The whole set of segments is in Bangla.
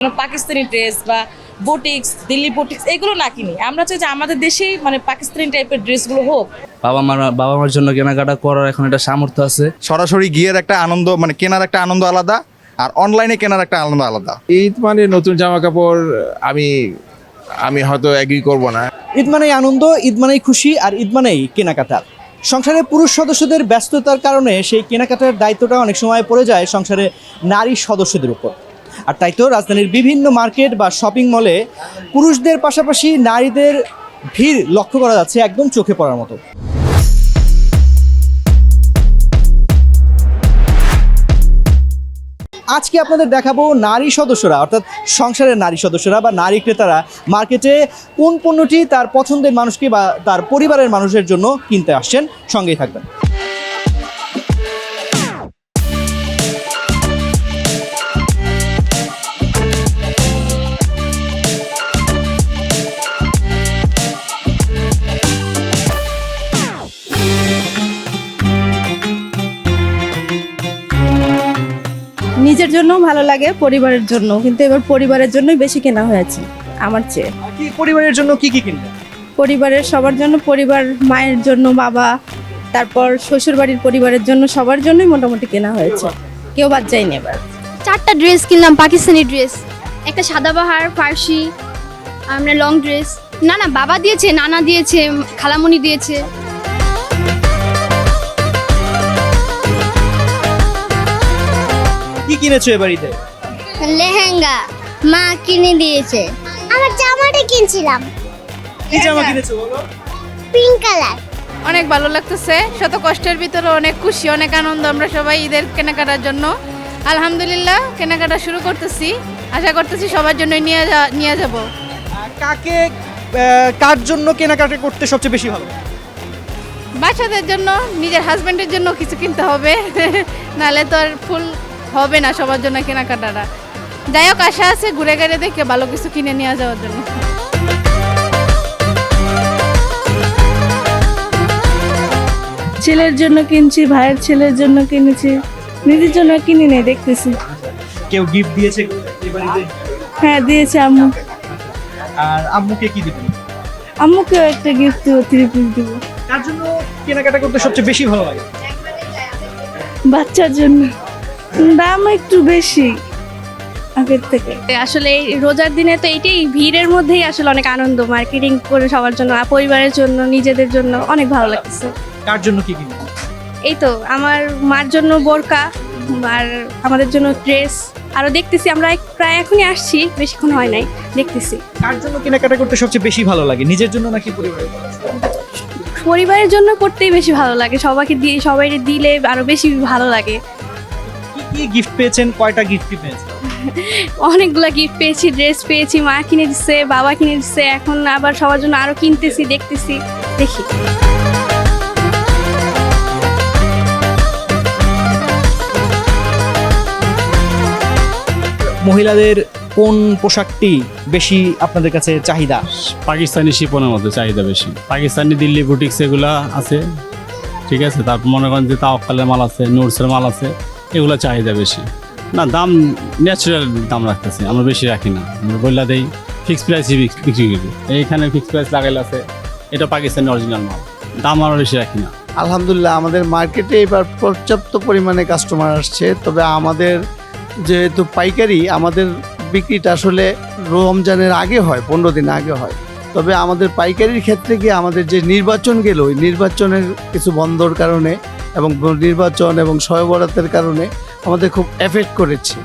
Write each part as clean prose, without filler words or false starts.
পাকিস্তানি ড্রেস বা বুটিক্স, দিল্লি বুটিক্স এগুলো না কিনি। আমরা চাই যে আমাদের দেশেই মানে পাকিস্তানি টাইপের ড্রেসগুলো হোক। বাবা মার জন্য কেনাকাটা করার এখন একটা সামর্থ্য আছে। সরাসরি গিয়ে একটা আনন্দ, মানে কেনার একটা আনন্দ আলাদা, আর অনলাইনে কেনার একটা আনন্দ আলাদা। ঈদ মানে নতুন জামা কাপড়, আমি হয়তো এগ্রি করব না। ঈদ মানেই আনন্দ, ঈদ মানেই খুশি, আর ঈদ মানেই কেনাকাটা। সংসারে পুরুষ সদস্যদের ব্যস্ততার কারণে সেই কেনাকাটার দায়িত্বটা অনেক সময় পড়ে যায় সংসারে নারী সদস্যদের উপর। আর তাই তো রাজধানীর বিভিন্ন মার্কেট বা শপিং মলে পুরুষদের পাশাপাশি নারীদের ভিড় লক্ষ্য করা যাচ্ছে একদম চোখে পড়ার মতো। আজকে আপনাদের দেখাবো নারী সদস্যরা, অর্থাৎ সংসারের নারী সদস্যরা বা নারী ক্রেতারা মার্কেটে কোন পণ্যটি তার পছন্দের মানুষকে বা তার পরিবারের মানুষের জন্য কিনতে আসছেন। সঙ্গেই থাকবেন। নিজের জন্য ভালো লাগে, পরিবারের জন্য, কিন্তু এবার পরিবারের জন্যই বেশি কেনা হয়েছে আমার চেয়ে। কি পরিবারের জন্য কি কি কিনবেন? পরিবারের সবার জন্য, পরিবার মায়ের জন্য, বাবা, তারপর শ্বশুরবাড়ির পরিবারের জন্য, সবার জন্যই মোটামুটি কেনা হয়েছে, কেউ বাদ যায়নি। এবার 4টা ড্রেস কিনলাম, পাকিস্তানি ড্রেস, একটা সাদাবাহার ফার্সি, আমরা লং ড্রেস। না বাবা দিয়েছে, নানা দিয়েছে, খালামণি দিয়েছে। কি কিনেছো এবার ঈদে? লেহেঙ্গা মা কিনে দিয়েছে। আমার জামাটা কিনছিলাম। কি জামা কিনেছো বলো? Pink colour. অনেক ভালো লাগতেছে, শত কষ্টের ভিতরে অনেক খুশি, অনেক আনন্দ। আমরা সবাই ঈদের কেনাকাটার জন্য আলহামদুলিল্লাহ কেনাকাটা শুরু করতেছি। আশা করতেছি সবার জন্য নিয়ে যাব। কার জন্য কেনাকাটা করতে সবচেয়ে বেশি ভালো? বাচ্চাদের জন্য, নিজের হাজবেন্ডের জন্য কিছু কিনতে হবে, নাহলে তো আর ফুল হবে না সবার জন্য কেনাকাটাটা। যাই হোক, আশা আছে ঘুরে ঘুরে দেখে ভালো কিছু কিনে নিয়ে যাওয়ার জন্য। ছেলের জন্য কিনছি, ভাইয়ের ছেলের জন্য কিনেছি, নিজের জন্য কিনি নেই, দেখতেছি। কেউ গিফট দিয়েছে এবার ঈদে? হ্যাঁ দিয়েছে আম্মু। আর আম্মুকে কি দিবেন? আম্মুকেও একটা গিফট দেবো, 3 পিস দেবো। কার জন্য কেনাকাটা করতে সবচেয়ে বেশি ভালো লাগে? বাচ্চার জন্য। দাম একটু বেশি আগের থেকে। আসলে এই রোজার দিনে তো এইটাই, ভিড়ের মধ্যেই আসলে অনেক আনন্দ। মার্কেটিং করে সবার জন্য, পরিবারের জন্য, নিজেদের জন্য অনেক ভালো লাগছে। কার জন্য কি কিনবেন? এই তো আমার মার জন্য বোরকা, আর আমাদের জন্য ড্রেস। আরও দেখতেছি, আমরা প্রায় এখনই আসছি, বেশিক্ষণ হয় নাই, দেখতেছি। কার জন্য কেনাকাটা করতে সবচেয়ে বেশি ভালো লাগে, নিজের জন্য নাকি পরিবারের জন্য? পরিবারের জন্য করতেই বেশি ভালো লাগে, সবাই দিলে আরো বেশি ভালো লাগে। কি কি গিফট পেয়েছেন? কয়টা গিফট পেয়েছেন? অনেকগুলা গিফট পেয়েছি, ড্রেস পেয়েছি, মা কিনে দিচ্ছে, বাবা কিনে দিচ্ছে, এখন আবার সবার জন্য আরো কিনতেছি, দেখতেছি, দেখি। মহিলাদের কোন পোশাকটি বেশি আপনাদের কাছে চাহিদা? পাকিস্তানি শিপনের মধ্যে চাহিদা বেশি। পাকিস্তানি দিল্লি বুটিক্স এগুলা আছে, ঠিক আছে। তারপর মনে করেন যে তাওয়াক্কালের মাল আছে, নুরসের মাল আছে, এগুলো চাহিদা বেশি। না দাম ন্যাচারাল দাম রাখতেছে, আমরা বেশি রাখি না, আমরা বললা দেই ফিক্সড প্রাইসই বিক্রি করি। এইখানে ফিক্সড প্রাইস লাগাইল আছে, এটা পাকিস্তানি অরিজিনাল মাল, দাম আমরা বেশি রাখি না। আলহামদুলিল্লাহ আমাদের মার্কেটে এবার পর্যাপ্ত পরিমাণে কাস্টমার আসছে। তবে আমাদের যেহেতু পাইকারি, আমাদের বিক্রিটা আসলে রমজানের আগে হয়, 15 দিন আগে হয়। তবে আমাদের পাইকারির ক্ষেত্রে গিয়ে আমাদের যে নির্বাচন গেল, ওই নির্বাচনের কিছু বন্ধর কারণে এবং নির্বাচন এবং শবে বরাতের কারণে আমাদের খুব এফেক্ট করেছে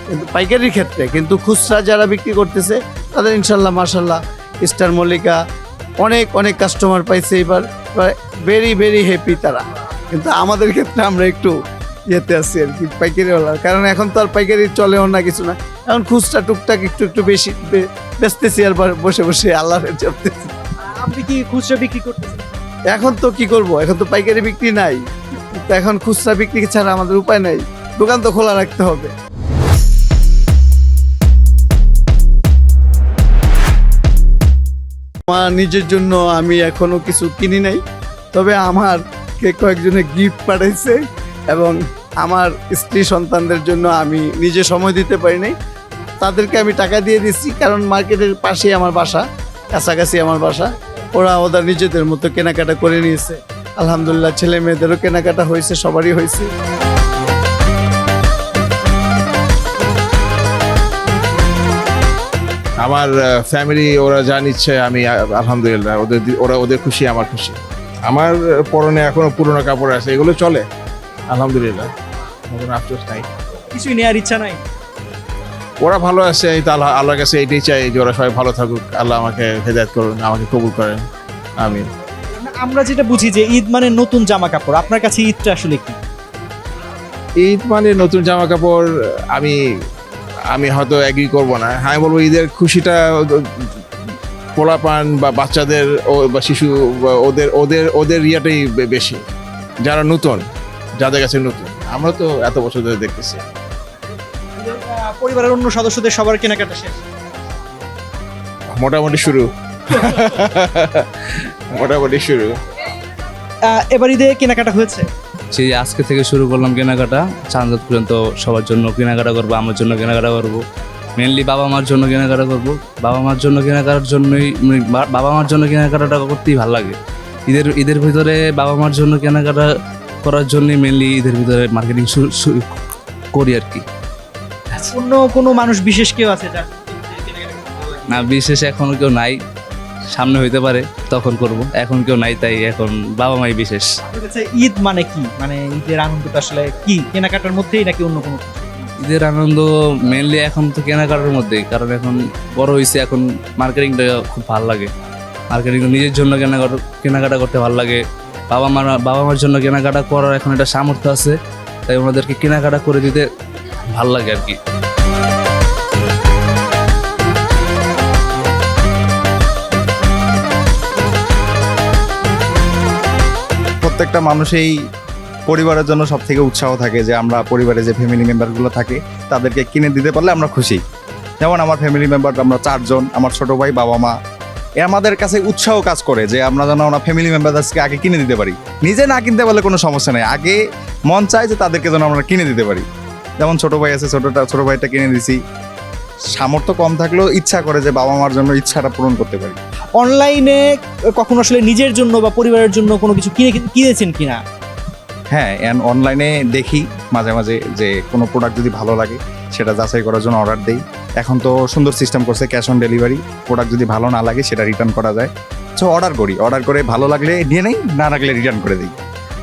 কিন্তু পাইকারির ক্ষেত্রে। কিন্তু খুচরা যারা বিক্রি করতেছে তাদের ইনশাল্লাহ মাশাল্লাহ স্টার মল্লিকা অনেক অনেক কাস্টমার পাইছে এবার, ভেরি ভেরি হ্যাপি তারা। কিন্তু আমাদের ক্ষেত্রে আমরা একটু ইয়েতে আছি আর কি, পাইকারিওয়ালা, কারণ এখন তো আর পাইকারি চলেও না, কিছু না। এখন খুচরা টুকটাক একটু বেশি বেচতেছি, আর বসে বসে আল্লাহর জপতেছি। আপনি কি খুচরা বিক্রি করতেছেন? এখন তো কি করব, এখন তো পাইকারি বিক্রি নাই, তো এখন খুচরা বিক্রি ছাড়া আমাদের উপায় নাই, দোকান তো খোলা রাখতে হবে। আমার নিজের জন্য আমি এখনো কিছু কিনি নাই, তবে আমার কয়েকজনে গিফট পাঠাইছে এবং আমার স্ত্রী সন্তানদের জন্য আমি নিজে সময় দিতে পারি নাই। তাদেরকে আমি টাকা দিয়ে দিচ্ছি, কারণ মার্কেটের পাশেই আমার বাসা, কাছাকাছি আমার বাসা। ওরা ওদের নিজেদের মতো কেনাকাটা করে নিয়েছে। আলহামদুলিল্লাহ, ছেলে মেয়েদেরও কেনাকাটা হয়েছে, সবারই হয়েছে। আমার ফ্যামিলি ওরা যা নিচ্ছে আমি আলহামদুলিল্লাহ, ওদের খুশি, আমার খুশি। আমার পরনে এখনো পুরোনো কাপড় আছে, এগুলো চলে আলহামদুলিল্লাহ, কোনো আফসোস নাই। কিছুই নেওয়ার ইচ্ছা নাই? ওরা ভালো আছে, এই তো আল্লাহর কাছে এইটাই চাই যে ওরা সবাই ভালো থাকুক, আল্লাহ আমাকে হেদায়েত করুন, আমাকে কবুল করেন, আমিন। আমরা যেটা বুঝি যে ঈদ মানে নতুন জামা কাপড়, আপনার কাছে ঈদটা আসলে কি? ঈদ মানে নতুন জামা কাপড়, আমি হয়তো এগ্রি করব না। আমি বলবো ঈদের খুশিটা পোলাপান বা বাচ্চাদের বা শিশু বা ওদের ইয়েটাই বেশি, যারা নতুন, যাদের কাছে নতুন। আমরা তো এত বছর ধরে দেখতেছি। পরিবারের অন্য সদস্যদের সবার কেনাকাটা শেষ? মোটামুটি শুরু। মোটামুটি শুরু। এবার ঈদে কেনাকাটা হয়েছে? সেই আজকে থেকে শুরু করলাম কেনাকাটা, চাঁদাত পর্যন্ত সবার জন্য কেনাকাটা করবো, আমার জন্য কেনাকাটা করবো, মেনলি বাবা মার জন্য কেনাকাটা করবো। বাবা মার জন্য কেনাকাটার জন্যই বাবা মার জন্য কেনাকাটাটা করতেই ভালো লাগে। ঈদের ভিতরে বাবা মার জন্য কেনাকাটা করার জন্যই মেনলি ঈদের ভিতরে মার্কেটিং করি আর কি। অন্য কোনো মানুষ বিশেষ কেউ আছে যার না, বিশেষ এখনো কেউ নাই, সামনে হইতে পারে তখন করব, এখন কেউ নাই, তাই এখন বাবা মাই বিশেষ। আপনার কাছে ঈদ মানে কি? মানে ঈদের আনন্দটা আসলে কি? কেনাকাটার মধ্যেই নাকি অন্য কোনো? ঈদের আনন্দ মেনলি এখন তো কেনাকাটার মধ্যেই, কারণ এখন বড় হয়েছে, এখন মার্কেটিংটা খুব ভালো লাগে। মার্কেটিং নিজের জন্য কেনাকাটা করতে ভালো লাগে, বাবা মার জন্য কেনাকাটা করার এখন একটা সামর্থ্য আছে, তাই ওনাদেরকে কেনাকাটা করে দিতে ভালো লাগে আর কি। প্রত্যেকটা মানুষই পরিবারের জন্য সব থেকে উৎসাহ থাকে যে আমরা পরিবারে যে ফ্যামিলি মেম্বারগুলো থাকে তাদেরকে কিনে দিতে পারলে আমরা খুশি। যেমন আমার ফ্যামিলি মেম্বার আমরা 4 জন, আমার ছোট ভাই, বাবা মা, এ আমাদের কাছে উৎসাহ কাজ করে যে আমরা যেন আমরা ফ্যামিলি মেম্বারদেরকে আগে কিনে দিতে পারি। নিজে না কিনতে পারলে কোনো সমস্যা নেই, আগে মন চায় যে তাদেরকে যেন আমরা কিনে দিতে পারি। যেমন ছোট ভাই আছে, ছোট ভাইটা কিনে দিছি। সামর্থ্য কম থাকলেও ইচ্ছা করে যে বাবা মার জন্য ইচ্ছাটা পূরণ করতে পারি। অনলাইনে কখনো আসলে নিজের জন্য বা পরিবারের জন্য কোনো কিছু কিনেছেন কিনা? হ্যাঁ, অনলাইনে দেখি মাঝে মাঝে যে কোনো প্রোডাক্ট যদি ভালো লাগে সেটা যাচাই করার জন্য অর্ডার দেই। এখন তো সুন্দর সিস্টেম করছে ক্যাশ অন ডেলিভারি, প্রোডাক্ট যদি ভালো না লাগে সেটা রিটার্ন করা যায়। সো অর্ডার করে ভালো লাগলে নিয়ে নেই, না লাগলে রিটার্ন করে দিই।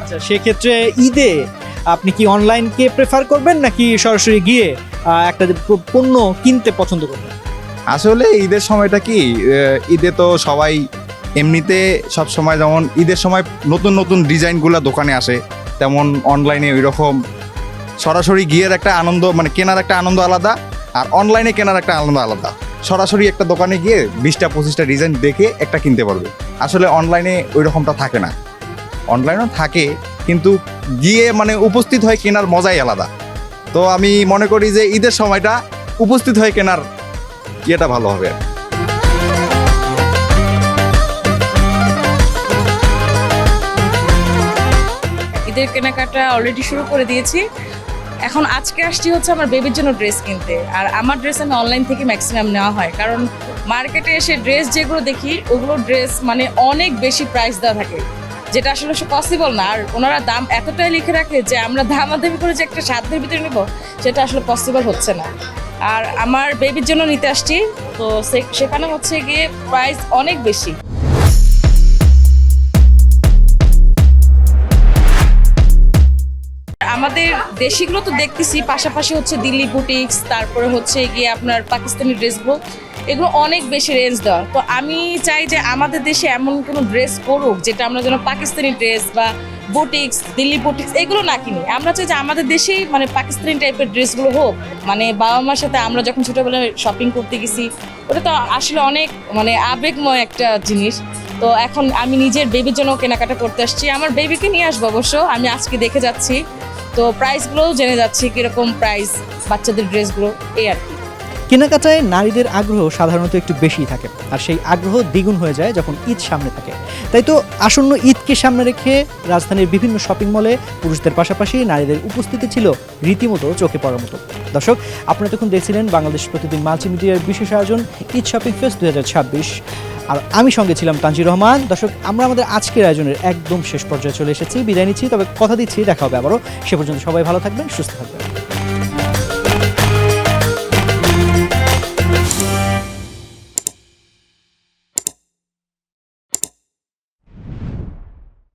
আচ্ছা, সেক্ষেত্রে ঈদে আপনি কি অনলাইনকে প্রেফার করবেন নাকি সরাসরি গিয়ে একটা পণ্য কিনতে পছন্দ করবেন? আসলে ঈদের সময়টা কি, ঈদে তো সবাই এমনিতে সব সময়, যেমন ঈদের সময় নতুন নতুন ডিজাইনগুলো দোকানে আসে, তেমন অনলাইনে ওই রকম সরাসরি গিয়ে একটা আনন্দ, মানে কেনার একটা আনন্দ আলাদা, আর অনলাইনে কেনার একটা আনন্দ আলাদা। সরাসরি একটা দোকানে গিয়ে 20টা-25টা ডিজাইন দেখে একটা কিনতে পারবে। আসলে অনলাইনে ওই রকমটা থাকে না। অনলাইনেও থাকে, কিন্তু গিয়ে মানে উপস্থিত হয়ে কেনার মজাই আলাদা। তো আমি মনে করি যে ঈদের সময়টা উপস্থিত হয়ে কেনার ইয়েটা ভালো হবে। ঈদের কেনাকাটা অলরেডি শুরু করে দিয়েছি। এখন আজকে আসছি হচ্ছে আমার বেবির জন্য ড্রেস কিনতে, আর আমার ড্রেস আমি অনলাইন থেকে ম্যাক্সিমাম নেওয়া হয়, কারণ মার্কেটে এসে ড্রেস যেগুলো দেখি ওগুলো ড্রেস মানে অনেক বেশি প্রাইস দেওয়া থাকে, যেটা আসলে পসিবল না। আর ওনারা দাম এতটাই লিখে রাখে যে আমরা দামাদামি করে যে একটা সাধ্যের ভিতরে নেব, সেটা আসলে পসিবল হচ্ছে না। আর আমার বেবির জন্য নিতে আসছি, তো সেখানে হচ্ছে গিয়ে প্রাইস অনেক বেশি। আমাদের দেশিগুলো তো দেখতেছি, পাশাপাশি হচ্ছে দিল্লি বুটিক্স, তারপরে হচ্ছে গিয়ে আপনার পাকিস্তানি ড্রেসগুলো, এগুলো অনেক বেশি রেঞ্জ দেওয়া। তো আমি চাই যে আমাদের দেশে এমন কোনো ড্রেস করুক যেটা আমরা যেন পাকিস্তানি ড্রেস বা বুটিক্স, দিল্লি বুটিক্স এগুলো না কিনি। আমরা চাই যে আমাদের দেশেই মানে পাকিস্তানি টাইপের ড্রেসগুলো হোক। মানে বাবা মার সাথে আমরা যখন ছোটোবেলায় শপিং করতে গেছি, ওটা তো আসলে অনেক মানে আবেগময় একটা জিনিস। তো এখন আমি নিজের বেবির জন্য কেনাকাটা করতে আসছি, আমার বেবিকে নিয়ে আসবো অবশ্য। আমি আজকে দেখে যাচ্ছি, তো প্রাইসগুলোও জেনে যাচ্ছি কীরকম প্রাইস বাচ্চাদের ড্রেসগুলো, এই আর কি। কেনাকাটায় নারীদের আগ্রহ সাধারণত একটু বেশিই থাকে, আর সেই আগ্রহ দ্বিগুণ হয়ে যায় যখন ঈদ সামনে থাকে। তাই তো আসন্ন ঈদকে সামনে রেখে রাজধানীর বিভিন্ন শপিং মলে পুরুষদের পাশাপাশি নারীদের উপস্থিতি ছিল রীতিমতো চোখে পড়ার মতো। দর্শক, আপনারা তখন দেখছিলেন বাংলাদেশ প্রতিদিন মাল্টিমিডিয়ার বিশেষ আয়োজন ঈদ শপিং ফেস্ট 2026, আর আমি সঙ্গে ছিলাম তানজির রহমান। দর্শক, আমরা আমাদের আজকের আয়োজনের একদম শেষ পর্যায়ে চলে এসেছি। বিদায় নিচ্ছি, তবে কথা দিচ্ছি দেখা হবে আবারও। সে পর্যন্ত সবাই ভালো থাকবেন, সুস্থ থাকবেন।